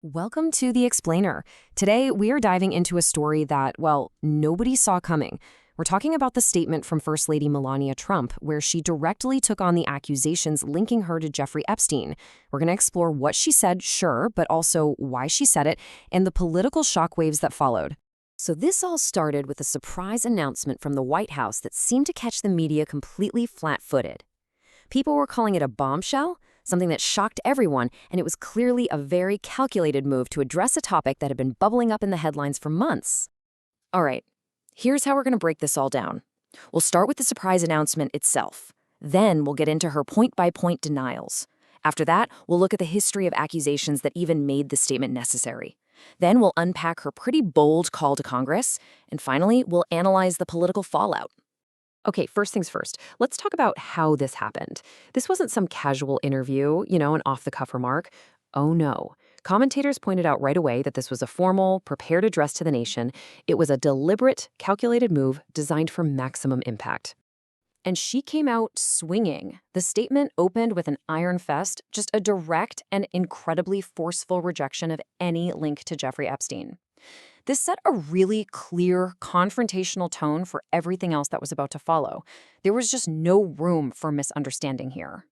Welcome to The Explainer. Today, we are diving into a story that, well, nobody saw coming. We're talking about the statement from First Lady Melania Trump, where she directly took on the accusations linking her to Jeffrey Epstein. We're going to explore what she said, sure, but also why she said it, and the political shockwaves that followed. So this all started with a surprise announcement from the White House that seemed to catch the media completely flat-footed. People were calling it a bombshell, something that shocked everyone, and it was clearly a very calculated move to address a topic that had been bubbling up in the headlines for months. All right, here's how we're going to break this all down. We'll start with the surprise announcement itself. Then we'll get into her point-by-point denials. After that, we'll look at the history of accusations that even made the statement necessary. Then we'll unpack her pretty bold call to Congress. And finally, we'll analyze the political fallout. Okay, first things first, let's talk about how this happened. This wasn't some casual interview, an off-the-cuff remark. Oh no. Commentators pointed out right away that this was a formal, prepared address to the nation. It was a deliberate, calculated move designed for maximum impact. And she came out swinging. The statement opened with an iron fist, just a direct and incredibly forceful rejection of any link to Jeffrey Epstein. This set a really clear, confrontational tone for everything else that was about to follow. There was just no room for misunderstanding here.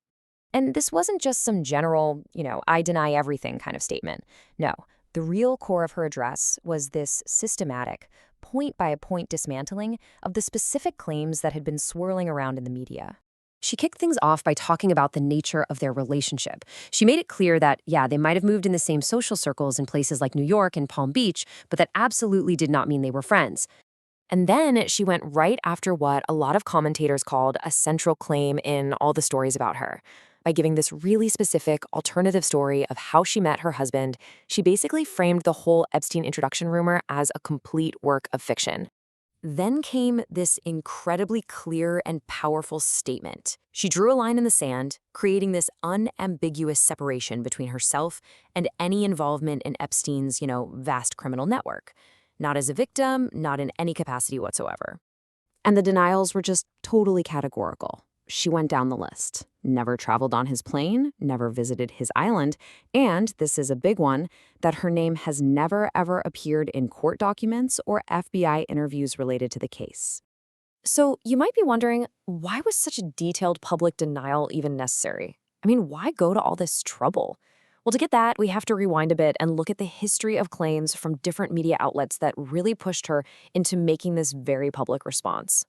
And this wasn't just some general, I deny everything kind of statement. No, the real core of her address was this systematic, point-by-point dismantling of the specific claims that had been swirling around in the media. She kicked things off by talking about the nature of their relationship. She made it clear that, they might have moved in the same social circles in places like New York and Palm Beach, but that absolutely did not mean they were friends. And then she went right after what a lot of commentators called a central claim in all the stories about her. By giving this really specific alternative story of how she met her husband, she basically framed the whole Epstein introduction rumor as a complete work of fiction. Then came this incredibly clear and powerful statement. She drew a line in the sand, creating this unambiguous separation between herself and any involvement in Epstein's, vast criminal network. Not as a victim, not in any capacity whatsoever. And the denials were just totally categorical. She went down the list. Never traveled on his plane, never visited his island, and, this is a big one, that her name has never ever appeared in court documents or FBI interviews related to the case. So you might be wondering, why was such a detailed public denial even necessary? Why go to all this trouble? Well, to get that, we have to rewind a bit and look at the history of claims from different media outlets that really pushed her into making this very public response.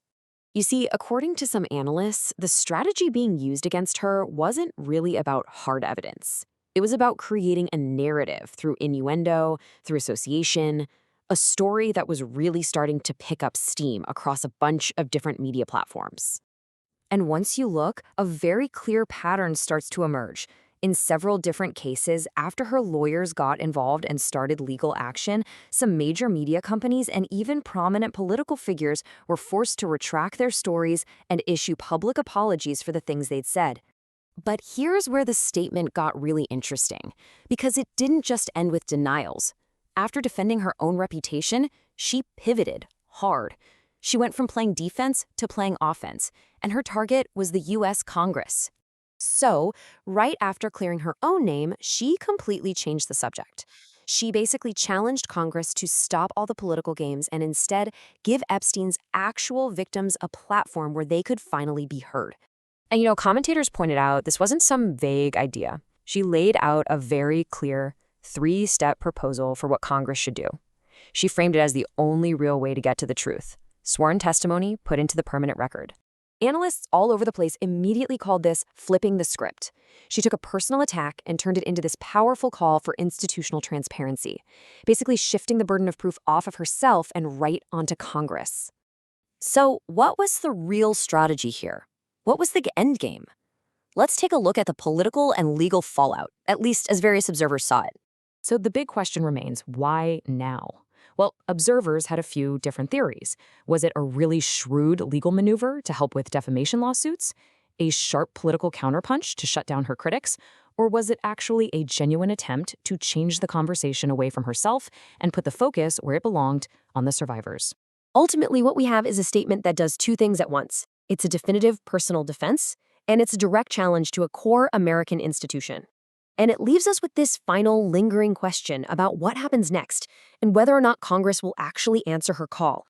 You see, according to some analysts, the strategy being used against her wasn't really about hard evidence. It was about creating a narrative through innuendo, through association, a story that was really starting to pick up steam across a bunch of different media platforms. And once you look, a very clear pattern starts to emerge. In several different cases, after her lawyers got involved and started legal action, some major media companies and even prominent political figures were forced to retract their stories and issue public apologies for the things they'd said. But here's where the statement got really interesting, because it didn't just end with denials. After defending her own reputation, she pivoted hard. She went from playing defense to playing offense, and her target was the U.S. Congress. So, right after clearing her own name, she completely changed the subject. She basically challenged Congress to stop all the political games and instead give Epstein's actual victims a platform where they could finally be heard. And commentators pointed out this wasn't some vague idea. She laid out a very clear, 3-step proposal for what Congress should do. She framed it as the only real way to get to the truth. Sworn testimony put into the permanent record. Analysts all over the place immediately called this flipping the script. She took a personal attack and turned it into this powerful call for institutional transparency, basically shifting the burden of proof off of herself and right onto Congress. So what was the real strategy here? What was the end game? Let's take a look at the political and legal fallout, at least as various observers saw it. So the big question remains, why now? Well, observers had a few different theories. Was it a really shrewd legal maneuver to help with defamation lawsuits? A sharp political counterpunch to shut down her critics? Or was it actually a genuine attempt to change the conversation away from herself and put the focus where it belonged, on the survivors? Ultimately, what we have is a statement that does two things at once. It's a definitive personal defense, and it's a direct challenge to a core American institution. And it leaves us with this final lingering question about what happens next and whether or not Congress will actually answer her call.